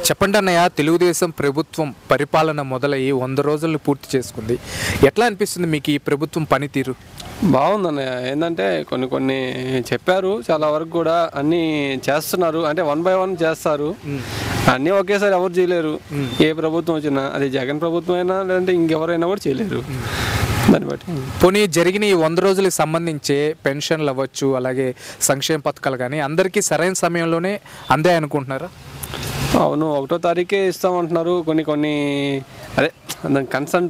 చెప్పండి అన్నయ్య, తెలుగుదేశం ప్రభుత్వం పరిపాలన మొదలయ్యి 100 రోజులను పూర్తి చేసుకుంది. ఎట్లా అనిపిస్తుంది మీకు ఈ ప్రభుత్వం పనితీరు? బాగుందన్నయ్య. ఏంటంటే కొన్ని చెప్పారు, చాలా వరకు కూడా అన్నీ చేస్తున్నారు. అంటే 1 by 1 చేస్తారు. అన్నీ ఒకేసారి ఎవరు చేయలేరు. ఏ ప్రభుత్వం వచ్చినా, అది జగన్ ప్రభుత్వం అయినా లేదంటే ఇంకెవరైనా కూడా చేయలేరు. దాన్ని బట్టి పోనీ జరిగిన ఈ 100 రోజులకు సంబంధించి పెన్షన్లు అవ్వచ్చు, అలాగే సంక్షేమ పథకాలు కానీ అందరికీ సరైన సమయంలోనే అందే అనుకుంటున్నారా? అవును, 1వ తారీఖే ఇస్తామంటున్నారు. కొన్ని అదే కన్సర్న్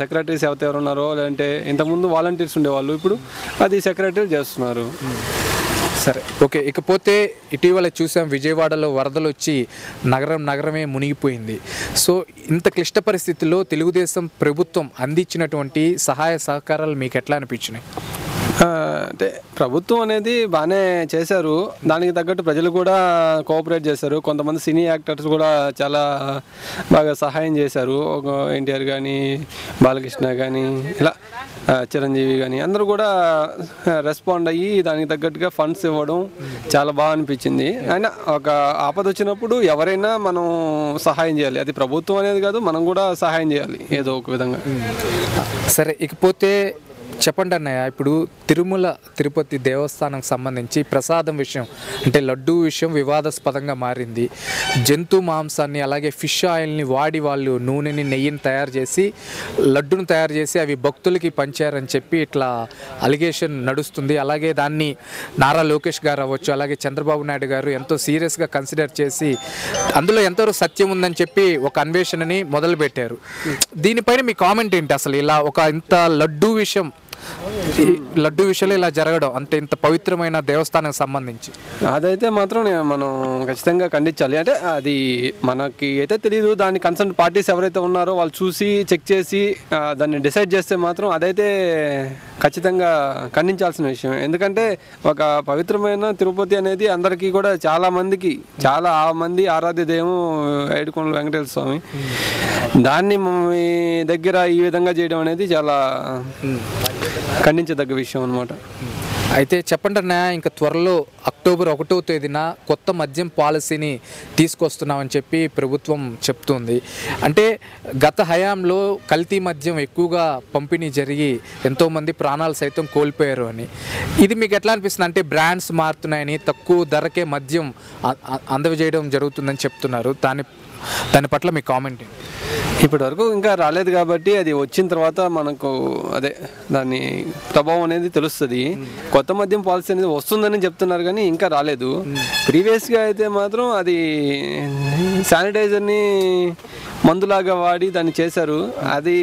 సెక్రటరీస్ ఎవరు ఉన్నారో, లేదంటే ఇంతకుముందు వాలంటీర్స్ ఉండేవాళ్ళు, ఇప్పుడు అది సెక్రటరీ చేస్తున్నారు. సరే, ఓకే. ఇకపోతే ఇటీవల చూసాం విజయవాడలో వరదలు వచ్చి నగరమే మునిగిపోయింది. సో ఇంత క్లిష్ట పరిస్థితుల్లో తెలుగుదేశం ప్రభుత్వం అందించినటువంటి సహాయ సహకారాలు మీకు ఎట్లా అనిపించినాయి? అంటే ప్రభుత్వం అనేది బాగానే చేశారు. దానికి తగ్గట్టు ప్రజలు కూడా కోఆపరేట్ చేశారు. కొంతమంది సినీ యాక్టర్స్ కూడా చాలా బాగా సహాయం చేశారు. ఒక ఎన్టీఆర్ కానీ, బాలకృష్ణ కానీ, ఇలా చిరంజీవి కానీ అందరూ కూడా రెస్పాండ్ అయ్యి దానికి తగ్గట్టుగా ఫండ్స్ ఇవ్వడం చాలా బాగా అనిపించింది. అయినా ఒక ఆపద వచ్చినప్పుడు ఎవరైనా మనం సహాయం చేయాలి. అది ప్రభుత్వం అనేది కాదు, మనం కూడా సహాయం చేయాలి ఏదో ఒక విధంగా. సరే, ఇకపోతే చెప్పండి అన్నయ్య, ఇప్పుడు తిరుమల తిరుపతి దేవస్థానం సంబంధించి ప్రసాదం విషయం, అంటే లడ్డూ విషయం వివాదాస్పదంగా మారింది. జంతు మాంసాన్ని అలాగే ఫిష్ ఆయిల్ని వాడి వాళ్ళు నూనెని నెయ్యిని తయారు చేసి లడ్డును తయారు చేసి అవి భక్తులకి పంచారని చెప్పి ఇట్లా అలిగేషన్ నడుస్తుంది. అలాగే దాన్ని నారా లోకేష్ గారు అవ్వచ్చు, అలాగే చంద్రబాబు నాయుడు గారు ఎంతో సీరియస్గా కన్సిడర్ చేసి అందులో ఎంతవరకు సత్యం ఉందని చెప్పి ఒక అన్వేషణని మొదలుపెట్టారు. దీనిపైన మీ కామెంట్ ఏంటి? అసలు ఇలా ఒక ఇంత లడ్డూ విషయంలో ఇలా జరగడం, అంటే ఇంత పవిత్రమైన దేవస్థానానికి సంబంధించి అదైతే మాత్రం మనం ఖచ్చితంగా ఖండించాలి. అంటే అది మనకి అయితే తెలియదు, దాని కన్సర్న్ పార్టీస్ ఎవరైతే ఉన్నారో వాళ్ళు చూసి చెక్ చేసి దాన్ని డిసైడ్ చేస్తే మాత్రం అదైతే ఖచ్చితంగా ఖండించాల్సిన విషయం. ఎందుకంటే ఒక పవిత్రమైన తిరుపతి అనేది అందరికీ కూడా చాలా మంది ఆరాధ్య దైవం ఏడుకొండల వెంకటేశ్వర స్వామి. దాన్ని మీ దగ్గర ఈ విధంగా చేయడం అనేది చాలా ఖండించదగ్గ విషయం అన్నమాట. అయితే చెప్పండి అన్న, ఇంకా త్వరలో అక్టోబర్ 1వ తేదీన కొత్త మద్యం పాలసీని తీసుకొస్తున్నామని చెప్పి ప్రభుత్వం చెప్తుంది. అంటే గత హయాంలో కల్తీ మద్యం ఎక్కువగా పంపిణీ జరిగి ఎంతోమంది ప్రాణాలు సైతం కోల్పోయారు అని. ఇది మీకు ఎట్లా అనిపిస్తుంది? అంటే బ్రాండ్స్ మారుతున్నాయని, తక్కువ ధరకే మద్యం అందజేయడం జరుగుతుందని చెప్తున్నారు. దాని పట్ల మీ కామెంట్ ఏంటి? ఇప్పటి వరకు ఇంకా రాలేదు కాబట్టి అది వచ్చిన తర్వాత మనకు దాని ప్రభావం అనేది తెలుస్తుంది. కొత్త మద్యం పాలసీ అనేది వస్తుందని చెప్తున్నారు కానీ ఇంకా రాలేదు. ప్రీవియస్గా అయితే మాత్రం అది శానిటైజర్ని మందులాగా వాడి దాన్ని చేశారు. అది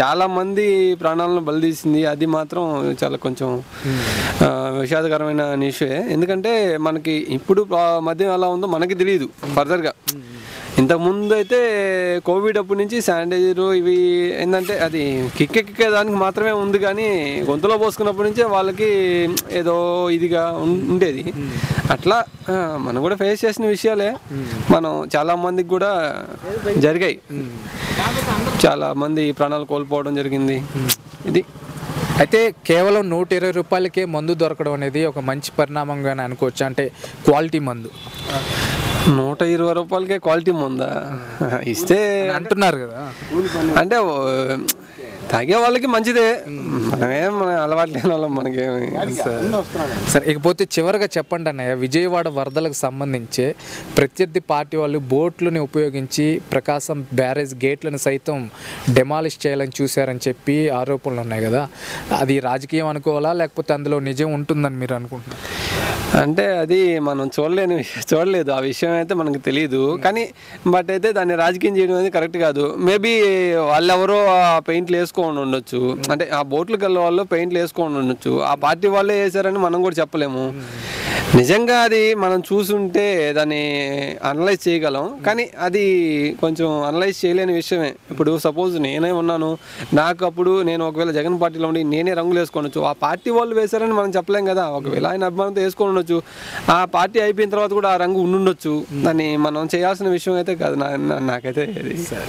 చాలా మంది ప్రాణాలను బలితీసింది. అది మాత్రం చాలా కొంచెం విషాదకరమైన విషయమే. ఎందుకంటే మనకి ఇప్పుడు మద్యం ఎలా ఉందో మనకి తెలియదు ఫర్దర్గా. ఇంతకుముందు అయితే కోవిడ్ అప్పటి నుంచి శానిటైజరు ఇవి ఏంటంటే అది కిక్కే దానికి మాత్రమే ఉంది, కానీ గొంతులో పోసుకున్నప్పటి నుంచే వాళ్ళకి ఏదో ఇదిగా ఉండేది. అట్లా మనం కూడా ఫేస్ చేసిన విషయాలే. మనం చాలా మందికి కూడా జరిగాయి, చాలా మంది ప్రాణాలు కోల్పోవడం జరిగింది. ఇది అయితే కేవలం 120 రూపాయలకే మందు దొరకడం అనేది ఒక మంచి పరిణామంగానే అనుకోవచ్చు. అంటే క్వాలిటీ మందు 120 రూపాయలకే క్వాలిటీ మందా ఇస్తే అంటున్నారు కదా. అంటే తాగే వాళ్ళకి మంచిదే, మనమేం అలవాటు లేని వాళ్ళం, మనకేమి. సరే, ఇకపోతే చివరిగా చెప్పండి అన్నయ్య, విజయవాడ వరదలకు సంబంధించి ప్రత్యర్థి పార్టీ వాళ్ళు బోట్లను ఉపయోగించి ప్రకాశం బ్యారేజ్ గేట్లను సైతం డెమాలిష్ చేయాలని చూశారని చెప్పి ఆరోపణలు ఉన్నాయి కదా. అది రాజకీయం అనుకోవాలా, లేకపోతే అందులో నిజం ఉంటుందని మీరు అనుకుంటున్నారు? అంటే అది మనం చూడలేదు, ఆ విషయం అయితే మనకు తెలియదు. కానీ బట్ అయితే దాన్ని రాజకీయం చేయడం అనేది కరెక్ట్ కాదు. మేబీ వాళ్ళెవరో పెయింట్లు వేసుకోండి ఉండొచ్చు, అంటే ఆ బోట్లకు వెళ్ళే వాళ్ళు పెయింట్లు వేసుకోండి ఉండొచ్చు. ఆ పార్టీ వాళ్ళే వేసారని మనం కూడా చెప్పలేము. నిజంగా అది మనం చూసుంటే దాన్ని అనలైజ్ చేయగలం, కానీ అది కొంచెం అనలైజ్ చేయలేని విషయమే. ఇప్పుడు సపోజ్ నేనే ఉన్నాను, నాకు అప్పుడు నేను ఒకవేళ జగన్ పార్టీలో ఉండి నేనే రంగులు వేసుకోవచ్చు. ఆ పార్టీ వాళ్ళు వేశారని మనం చెప్పలేం కదా. ఒకవేళ ఆయన అభిమానంతో వేసుకొని ఉండొచ్చు, ఆ పార్టీ అయిపోయిన తర్వాత కూడా ఆ రంగు ఉండుండొచ్చు. దాన్ని మనం చేయాల్సిన విషయం అయితే కాదు నాకైతే.